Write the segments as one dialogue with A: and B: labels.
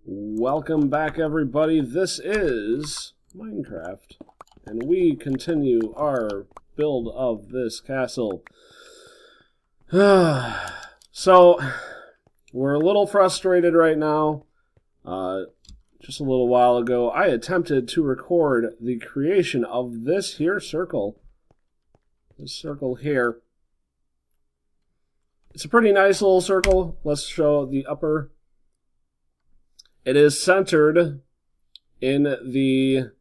A: Welcome back, everybody. This is Minecraft, and we continue our build of this castle. So, we're a little frustrated right now. Just a little while ago, I attempted to record the creation of this here circle. This circle here. It's a pretty nice little circle. Let's show the upper. It is centered in the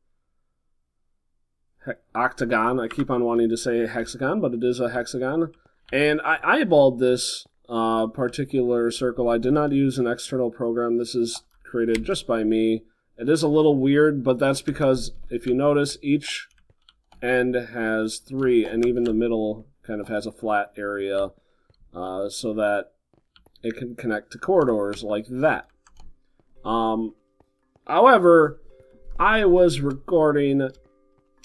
A: octagon. I keep on wanting to say hexagon, but it is a hexagon. And I eyeballed this particular circle. I did not use an external program. This is created just by me. It is a little weird, but that's because if you notice, each end has 3, and even the middle kind of has a flat area so that it can connect to corridors like that. However, I was recording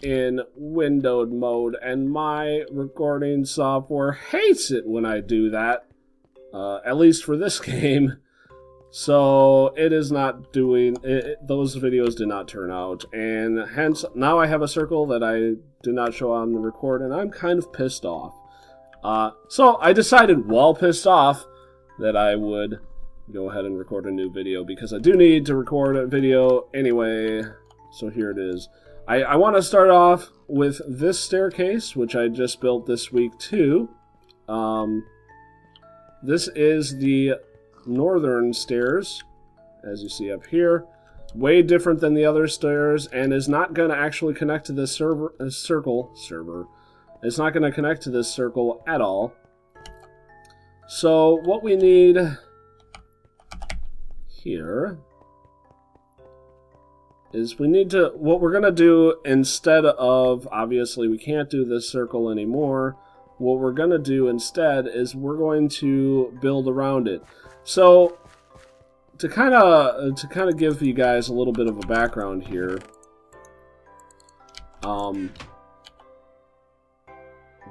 A: in windowed mode, and my recording software hates it when I do that, at least for this game. So it is not doing those videos did not turn out, and hence now I have a circle that I did not show on the record, and I'm kind of pissed off. So I decided, while pissed off, that I would go ahead and record a new video, because I do need to record a video anyway. So here it is. I want to start off with this staircase, which I just built this week too. This is the northern stairs, as you see up here. Way different than the other stairs, and is not going to actually connect to this circle. It's not going to connect to this circle at all. So what we need here is what we're going to do, instead of, obviously we can't do this circle anymore, what we're going to do instead is we're going to build around it. So to kind of give you guys a little bit of a background here, got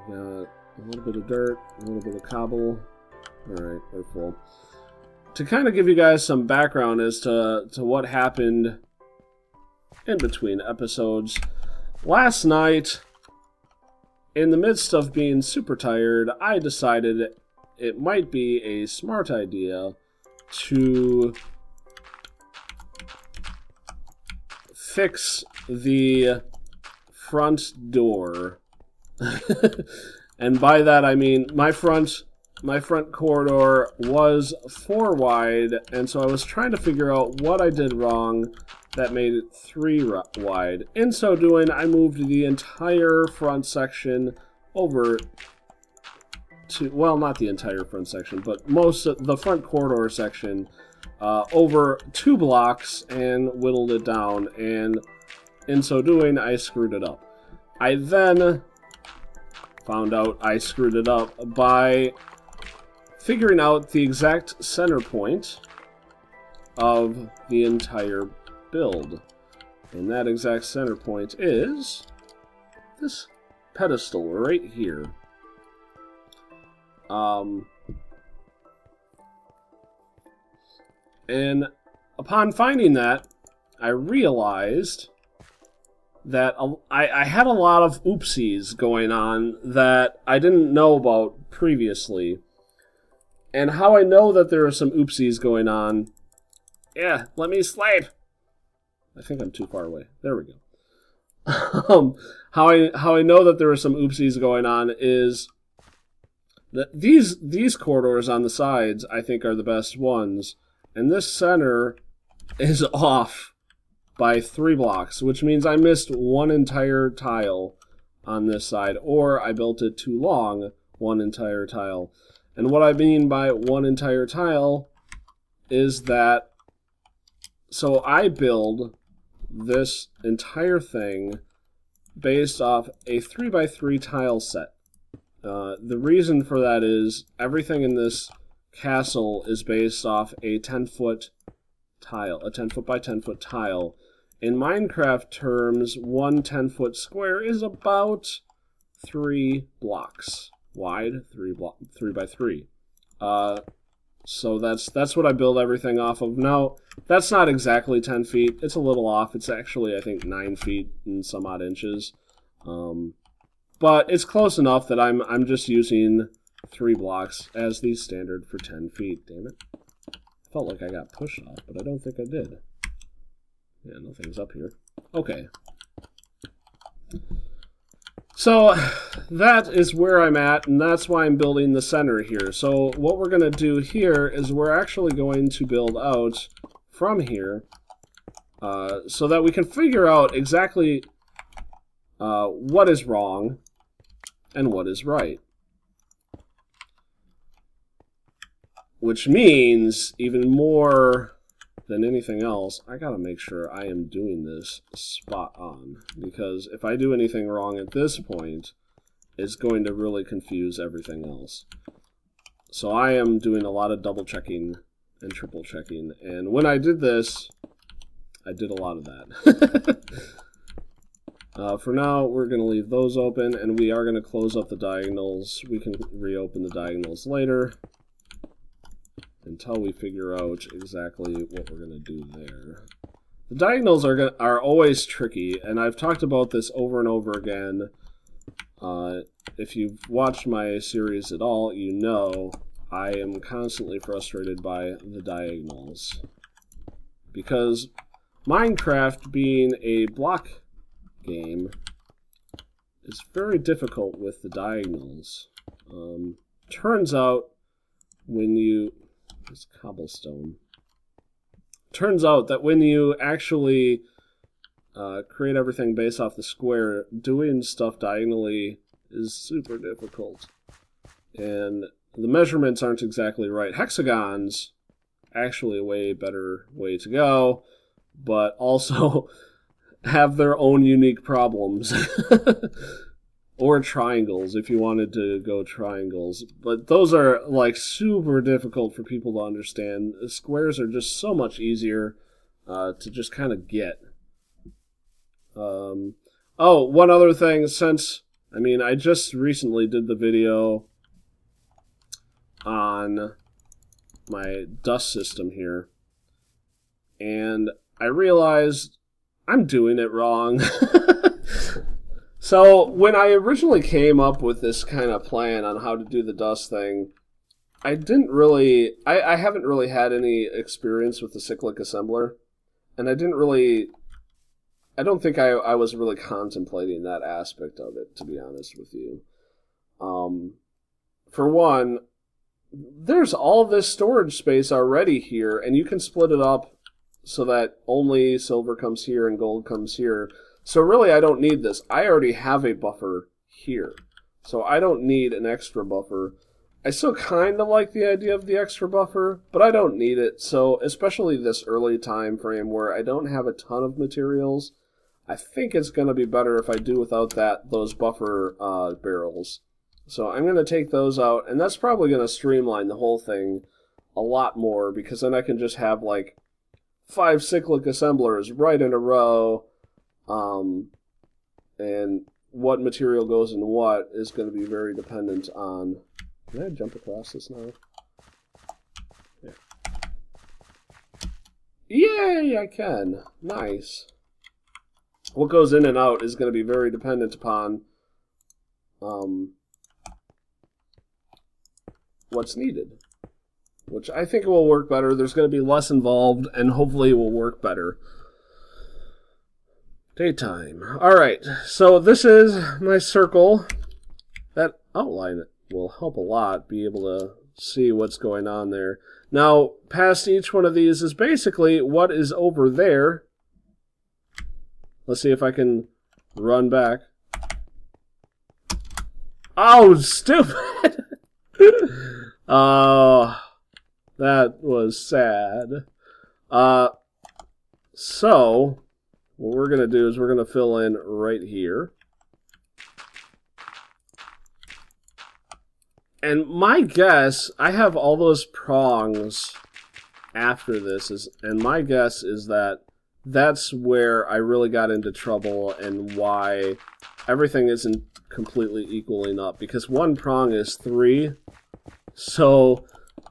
A: a little bit of dirt, a little bit of cobble. Alright, we're full. To kind of give you guys some background as to what happened in between episodes, last night, in the midst of being super tired, I decided it might be a smart idea to fix the front door. And by that I mean my front corridor was 4 wide, and so I was trying to figure out what I did wrong that made it 3 wide. In so doing, I moved the entire front section over to, well, not the entire front section, but most of the front corridor section over 2 blocks and whittled it down, and in so doing, I screwed it up. I then found out I screwed it up by figuring out the exact center point of the entire build. And that exact center point is this pedestal right here. And upon finding that, I realized that I had a lot of oopsies going on that I didn't know about previously. And how I know that there are some oopsies going on... Yeah, let me sleep! I think I'm too far away. There we go. How I know that there are some oopsies going on is that these corridors on the sides, I think, are the best ones. And this center is off by 3 blocks, which means I missed 1 entire tile on this side, or I built it too long, 1 entire tile. And what I mean by 1 entire tile is that, so I build this entire thing based off a 3x3 tile set. The reason for that is everything in this castle is based off a 10-foot tile, a 10-foot by 10-foot tile. In Minecraft terms, 1 10-foot square is about 3 blocks wide, 3 by 3. So that's what I build everything off of. Now, that's not exactly 10 feet. It's a little off. It's actually, I think, 9 feet and some odd inches. But it's close enough that I'm just using 3 blocks as the standard for 10 feet. Damn it. Felt like I got pushed off, but I don't think I did. Yeah, nothing's up here. Okay. So that is where I'm at, and that's why I'm building the center here. So what we're going to do here is we're actually going to build out from here so that we can figure out exactly what is wrong and what is right. Which means, even more than anything else, I gotta make sure I am doing this spot on. Because if I do anything wrong at this point, it's going to really confuse everything else. So I am doing a lot of double checking and triple checking. And when I did this, I did a lot of that. For now, we're going to leave those open, and we are going to close up the diagonals. We can reopen the diagonals later until we figure out exactly what we're going to do there. The diagonals are always tricky, and I've talked about this over and over again. If you've watched my series at all, you know I am constantly frustrated by the diagonals. Because Minecraft, being a block game, is very difficult with the diagonals. Turns out when you... It's cobblestone. Turns out that when you actually create everything based off the square, doing stuff diagonally is super difficult. And the measurements aren't exactly right. Hexagons, actually a way better way to go, but also have their own unique problems. Or triangles, if you wanted to go triangles. But those are, like, super difficult for people to understand. Squares are just so much easier to just kind of get. Oh, one other thing, since, I mean, I just recently did the video on my dust system here, and I realized I'm doing it wrong. So, when I originally came up with this kind of plan on how to do the dust thing, I haven't really had any experience with the cyclic assembler, and I don't think I was really contemplating that aspect of it, to be honest with you. For one, there's all this storage space already here, and you can split it up so that only silver comes here and gold comes here. So really, I don't need this. I already have a buffer here. So I don't need an extra buffer. I still kind of like the idea of the extra buffer, but I don't need it. So especially this early time frame where I don't have a ton of materials, I think it's going to be better if I do without those buffer barrels. So I'm going to take those out, and that's probably going to streamline the whole thing a lot more, because then I can just have like 5 cyclic assemblers right in a row. And what material goes in what is going to be very dependent on... Can I jump across this now? Yeah. Yay, I can. Nice. What goes in and out is going to be very dependent upon what's needed. Which I think will work better. There's going to be less involved, and hopefully it will work better. Daytime. Alright, so this is my circle. That outline will help a lot, be able to see what's going on there. Now, past each one of these is basically what is over there. Let's see if I can run back. Oh, stupid! Oh, that was sad. So... what we're going to do is we're going to fill in right here. And my guess, I have all those prongs after this, and my guess is that that's where I really got into trouble and why everything isn't completely equaling up. Because one prong is 3, so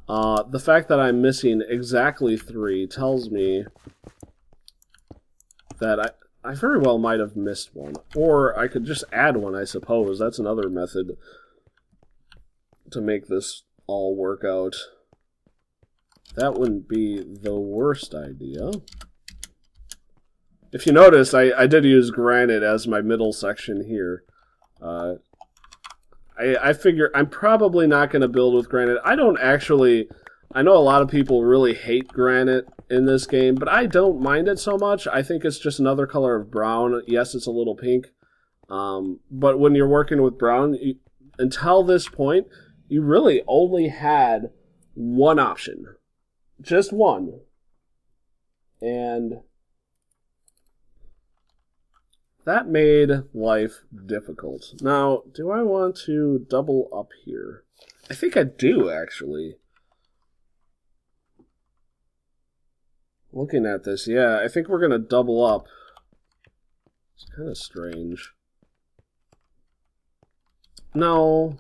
A: The fact that I'm missing exactly 3 tells me that I very well might have missed one. Or I could just add one, I suppose. That's another method to make this all work out. That wouldn't be the worst idea. If you notice, I did use granite as my middle section here. I figure I'm probably not going to build with granite. I know a lot of people really hate granite in this game, but I don't mind it so much. I think it's just another color of brown. Yes, it's a little pink. But when you're working with brown, until this point, you really only had one option. Just one. And that made life difficult. Now, do I want to double up here? I think I do, actually. Looking at this, yeah, I think we're going to double up. It's kind of strange. No.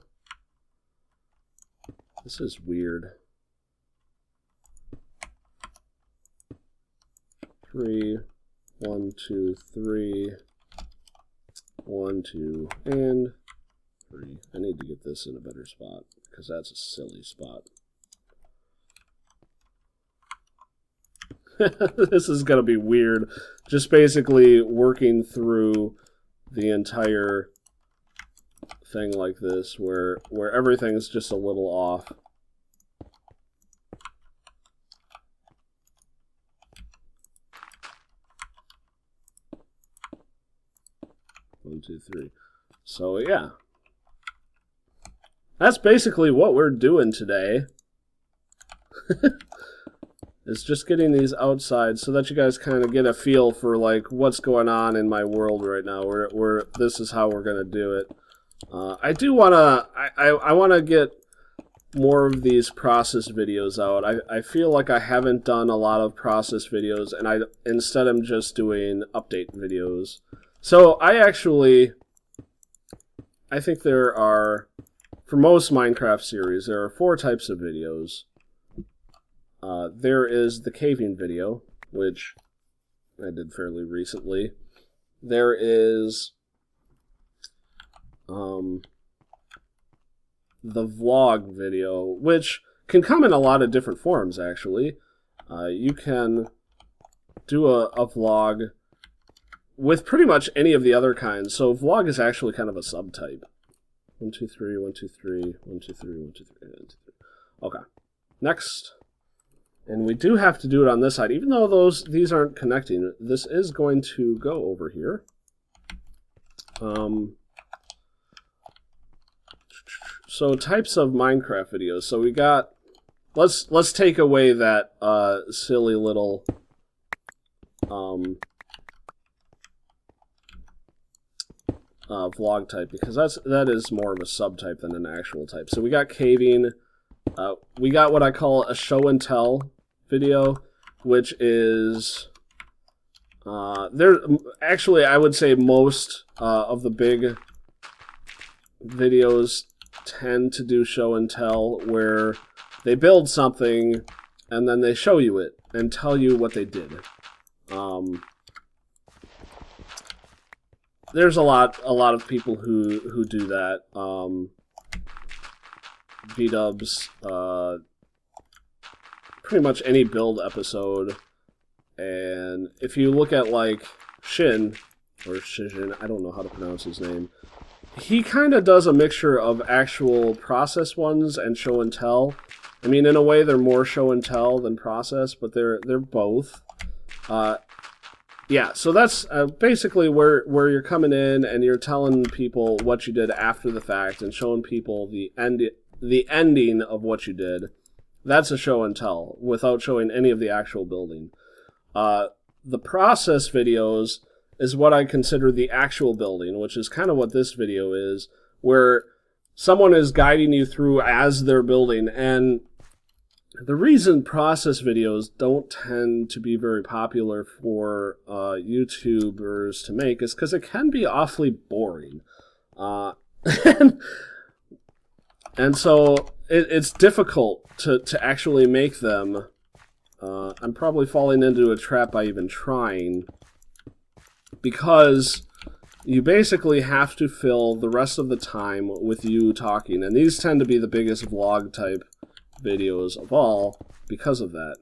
A: This is weird. 3, 1, 2, 3. 1, 2, and 3. I need to get this in a better spot, because that's a silly spot. This is going to be weird. Just basically working through the entire thing like this, where everything's just a little off. One, two, three. So yeah, that's basically what we're doing today. Is just getting these outside so that you guys kind of get a feel for like what's going on in my world right now. Where this is how we're gonna do it. I do wanna I wanna get more of these process videos out. I feel like I haven't done a lot of process videos, and instead I'm just doing update videos. So I think there are, for most Minecraft series, there are 4 types of videos. There is the caving video, which I did fairly recently. There is the vlog video, which can come in a lot of different forms, actually. You can do a vlog with pretty much any of the other kinds. So vlog is actually kind of a subtype. 1, 2, 3, 1, 2, 3, 1, 2, 3, 1, 2, 3, 1, 2, 3. Okay. Next. And we do have to do it on this side. Even though these aren't connecting, this is going to go over here. So types of Minecraft videos. So we got, let's take away that silly little vlog type, because that is more of a subtype than an actual type. So we got caving. We got what I call a show and tell video, which is there. Actually, I would say most of the big videos tend to do show and tell, where they build something and then they show you it and tell you what they did. There's a lot of people who do that. V-dubs, pretty much any build episode. And if you look at like Shin, or Shijin, I don't know how to pronounce his name, he kind of does a mixture of actual process ones and show and tell. I mean, in a way, they're more show and tell than process, but they're both. Yeah, so that's basically where you're coming in and you're telling people what you did after the fact and showing people the ending of what you did. That's a show and tell without showing any of the actual building. The process videos is what I consider the actual building, which is kind of what this video is, where someone is guiding you through as they're building. And the reason process videos don't tend to be very popular for YouTubers to make is because it can be awfully boring. And And so it's difficult to actually make them. I'm probably falling into a trap by even trying, because you basically have to fill the rest of the time with you talking, and these tend to be the biggest vlog type videos of all because of that,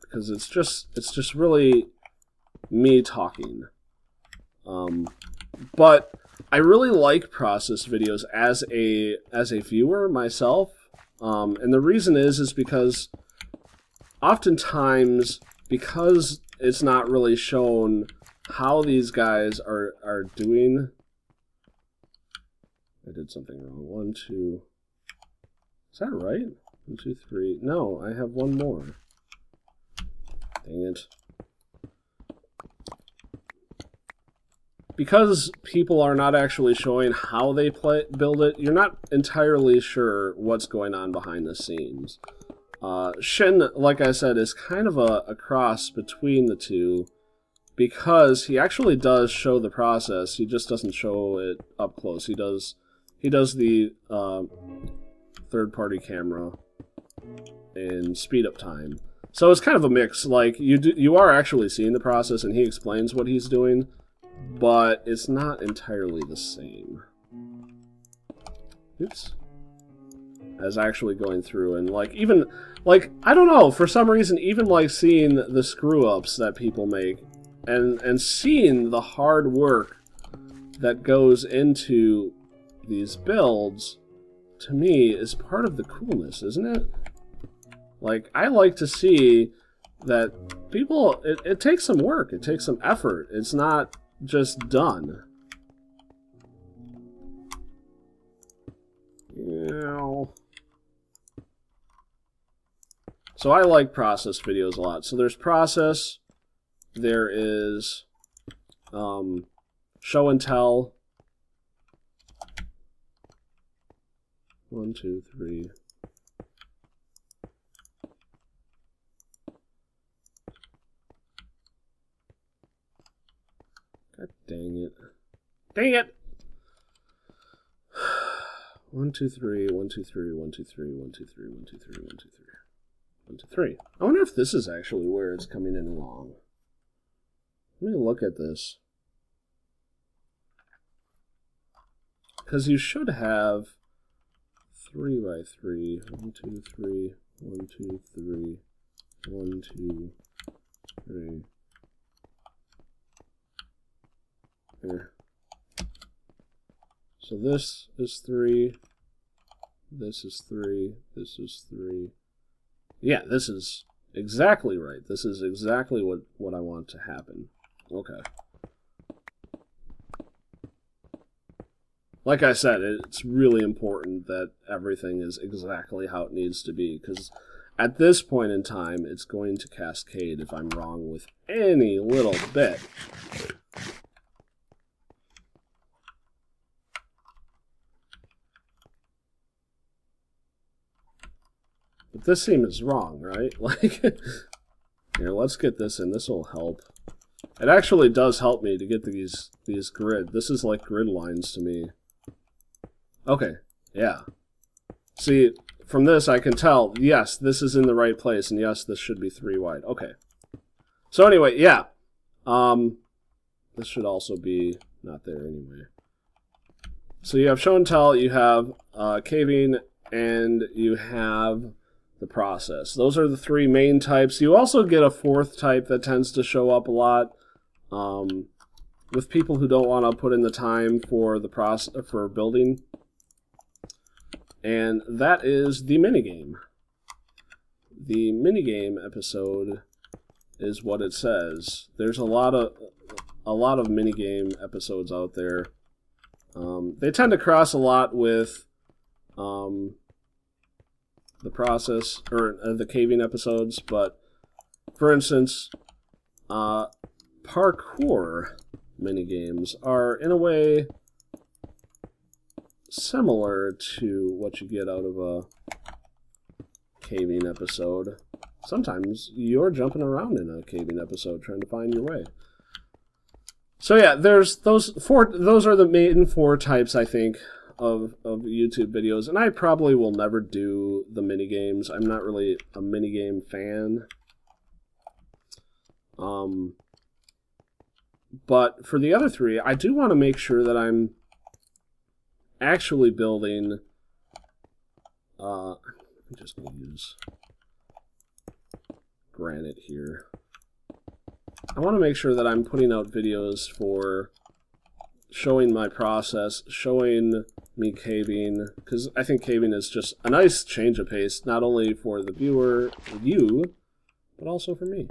A: because it's just really me talking. But I really like process videos as a viewer myself, and the reason is because oftentimes, because it's not really shown how these guys are doing. I did something wrong. 1, 2. Is that right? 1, 2, 3. No, I have one more. Dang it. Because people are not actually showing how they build it, you're not entirely sure what's going on behind the scenes. Shin, like I said, is kind of a cross between the two, because he actually does show the process. He just doesn't show it up close. He does the third-party camera and speed up time. So it's kind of a mix. Like you are actually seeing the process, and he explains what he's doing, but it's not entirely the same. Oops. As actually going through and even I don't know, for some reason, even like seeing the screw ups that people make and seeing the hard work that goes into these builds, to me, is part of the coolness, isn't it? Like, I like to see that people, it takes some work, it takes some effort. It's not just done. So I like process videos a lot. So there's process, there is show and tell. 1, 2, 3. God dang it. Dang it! 1, 2, 3, 1, 2, 3, 1, 2, 3, 1, 2, 3, 1, 2, 3, 1, 2, 3. 1, 2, 3. I wonder if this is actually where it's coming in wrong. Let me look at this. Because you should have 3 by 3. 1, 2, 3. 1, 2, 3. 1, 2, 3. Here. So this is 3. This is 3. This is 3. Yeah, this is exactly right. This is exactly what I want to happen. Okay. Like I said, it's really important that everything is exactly how it needs to be, because at this point in time, it's going to cascade if I'm wrong with any little bit. But this seems wrong, right? Like, here, let's get this in. This will help. It actually does help me to get these grid. This is like grid lines to me. Okay, yeah. See, from this I can tell, yes, this is in the right place, and yes, this should be 3 wide. Okay. So anyway, yeah. This should also be not there anyway. So you have show and tell, you have caving, and you have the process. Those are the 3 main types. You also get a 4th type that tends to show up a lot with people who don't want to put in the time for the for building, and that is the minigame. The minigame episode is what it says. There's a lot of minigame episodes out there. They tend to cross a lot with the process, or the caving episodes, but for instance, parkour minigames are in a way similar to what you get out of a caving episode. Sometimes you're jumping around in a caving episode trying to find your way. So yeah, there's those are the main 4 types, I think, of YouTube videos, and I probably will never do the minigames. I'm not really a minigame fan. But for the other three, I do want to make sure that I'm actually building... I'm just going to use granite here. I want to make sure that I'm putting out videos for showing my process, showing me caving, because I think caving is just a nice change of pace, not only for the viewer, you, but also for me.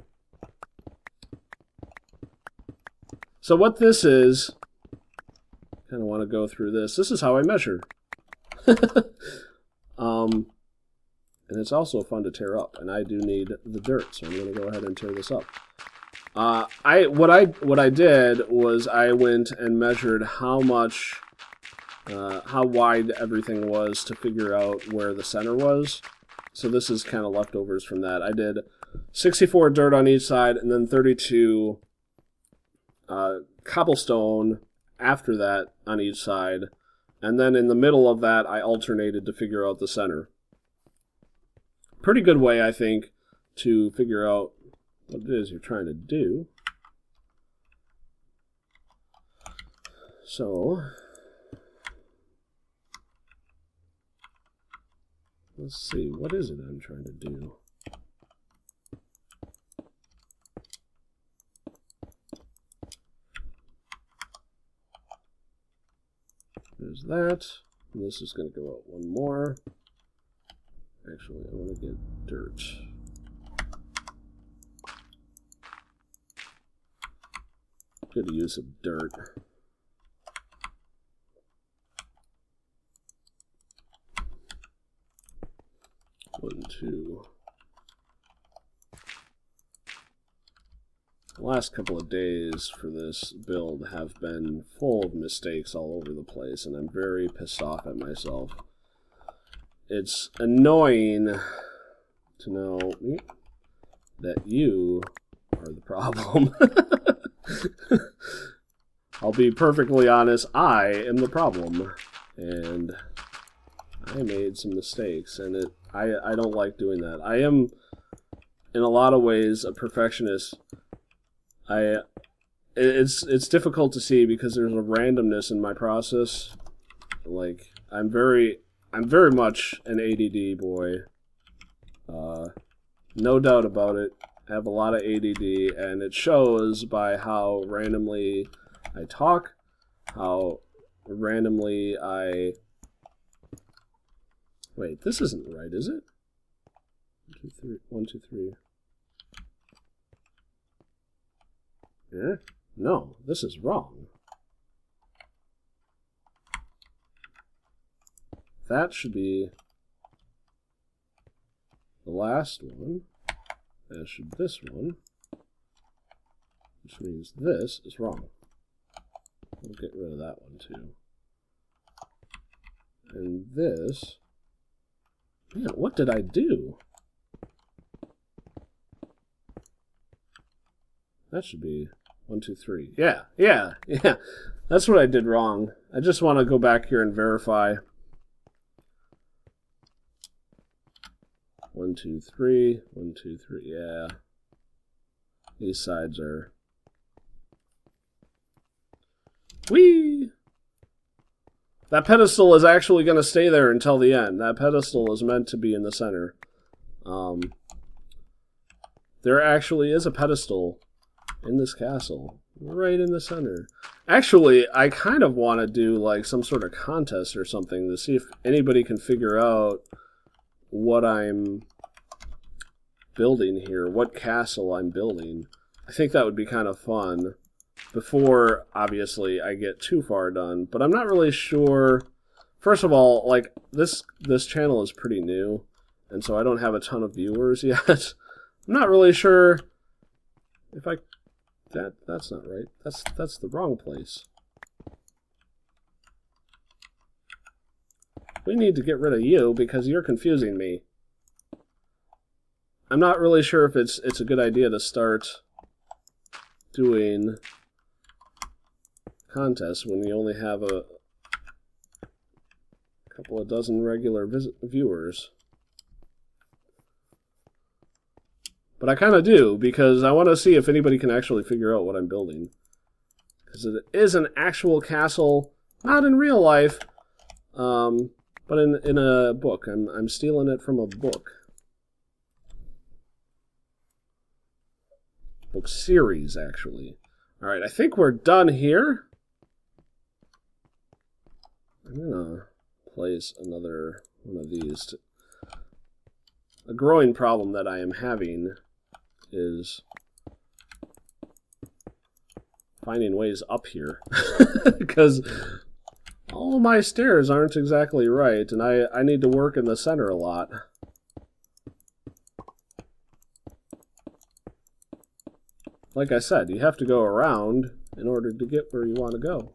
A: So what this is, kind of want to go through this. This is how I measure. And it's also fun to tear up, and I do need the dirt, so I'm going to go ahead and tear this up. What I did was I went and measured how wide everything was to figure out where the center was. So this is kind of leftovers from that. I did 64 dirt on each side, and then 32 cobblestone after that on each side, and then in the middle of that I alternated to figure out the center. Pretty good way, I think, to figure out what it is you're trying to do. So let's see, what is it I'm trying to do? There's that. And this is going to go out one more. Actually, I want to get dirt. Good use of dirt. One, two. The last couple of days for this build have been full of mistakes all over the place, and I'm very pissed off at myself. It's annoying to know that you are the problem. I'll be perfectly honest, I am the problem, and I made some mistakes, and I don't like doing that. I am, in a lot of ways, a perfectionist. It's difficult to see because there's a randomness in my process. Like, I'm very much an ADD boy. No doubt about it. I have a lot of ADD, and it shows by how randomly I talk, how randomly I... Wait, this isn't right, is it? 1, 2, 3. 1, 2, 3. Yeah? No, this is wrong. That should be the last one. As should this one. Which means this is wrong. We'll get rid of that one too. And this... Man, what did I do? That should be 1, 2, 3. Yeah. That's what I did wrong. I just want to go back here and verify. 1, 2, 3. 1, 2, 3. Yeah. These sides are... Whee! That pedestal is actually going to stay there until the end. That pedestal is meant to be in the center. There actually is a pedestal in this castle, right in the center. Actually, I kind of want to do like some sort of contest or something to see if anybody can figure out what I'm building here, what castle I'm building. I think that would be kind of fun before, obviously, I get too far done. But I'm not really sure. First of all, like, this channel is pretty new, and so I don't have a ton of viewers yet. I'm not really sure if I... That's not right. That's the wrong place. We need to get rid of you because you're confusing me. I'm not really sure if it's a good idea to start doing contests when you only have couple of dozen regular viewers. But I kind of do, because I want to see if anybody can actually figure out what I'm building. Because it is an actual castle, not in real life, but in a book. I'm stealing it from a book. Book series, actually. Alright, I think we're done here. I'm gonna place another one of these. A growing problem that I am having is finding ways up here. Because all my stairs aren't exactly right, and I need to work in the center a lot. Like I said, you have to go around in order to get where you want to go.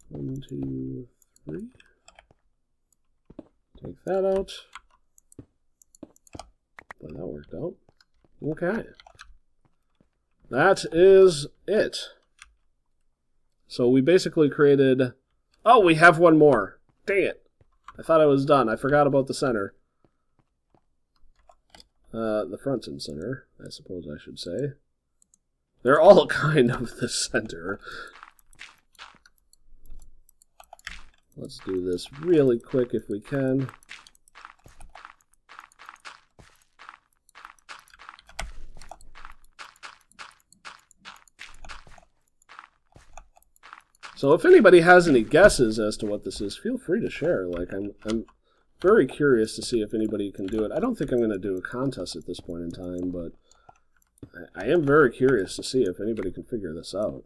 A: 1, 2, 3. Take that out. But that worked out. Okay. That is it. So we basically created... Oh, we have one more. Dang it. I thought I was done. I forgot about the center. The front and center, I suppose I should say. They're all kind of the center. Let's do this really quick if we can. So if anybody has any guesses as to what this is, feel free to share. Like, I'm very curious to see if anybody can do it. I don't think I'm going to do a contest at this point in time, but I am very curious to see if anybody can figure this out.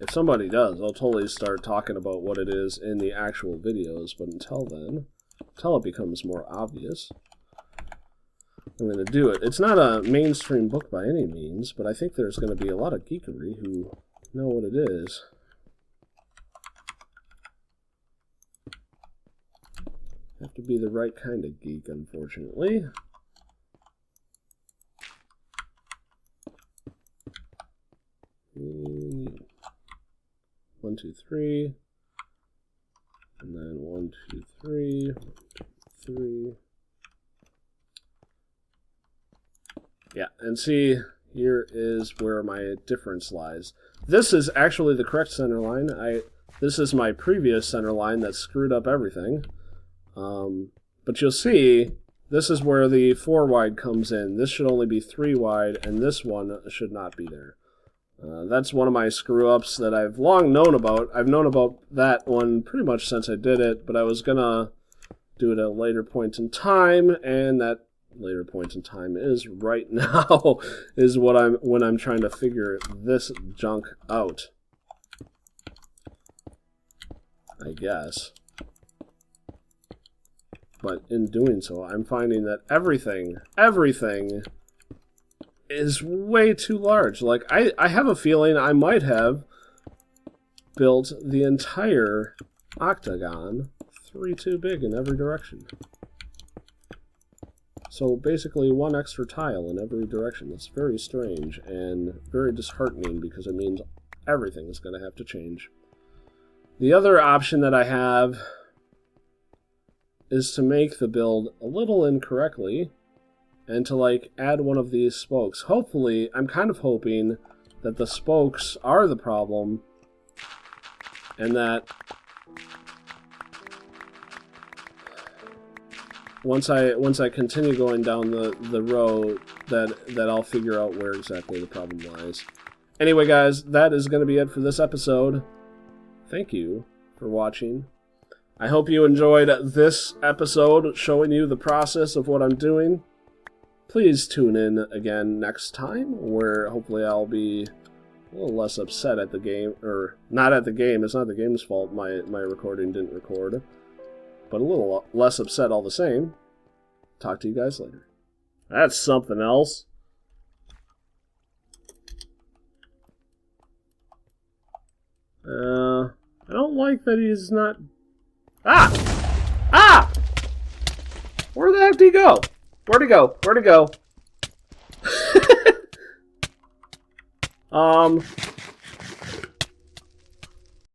A: If somebody does, I'll totally start talking about what it is in the actual videos, but until then, until it becomes more obvious, I'm going to do it. It's not a mainstream book by any means, but I think there's going to be a lot of geekery who know what it is. Have to be the right kind of geek, unfortunately. And 1, 2, 3. And then 1, 2, 3. 1, 2, 3. Yeah, and see, here is where my difference lies. This is actually the correct center line. This is my previous center line that screwed up everything. But you'll see, this is where the 4 wide comes in. This should only be 3 wide, and this one should not be there. That's one of my screw-ups that I've long known about. I've known about that one pretty much since I did it, but I was going to do it at a later point in time, and that later point in time is right now, is when I'm trying to figure this junk out, I guess. But in doing so, I'm finding that everything is way too large. Like, I have a feeling I might have built the entire octagon 3 too big in every direction. So basically 1 extra tile in every direction. That's very strange and very disheartening because it means everything is going to have to change. The other option that I have is to make the build a little incorrectly and to like add one of these spokes. Hopefully, I'm kind of hoping that the spokes are the problem and that once I continue going down the road that I'll figure out where exactly the problem lies. Anyway, guys, that is going to be it for this episode. Thank you for watching. I hope you enjoyed this episode showing you the process of what I'm doing. Please tune in again next time, where hopefully I'll be a little less upset at the game, or not at the game, it's not the game's fault my recording didn't record, but a little less upset all the same. Talk to you guys later. That's something else. I don't like that he's not... Ah! Ah! Where the heck did he go? Where'd he go? Where'd he go?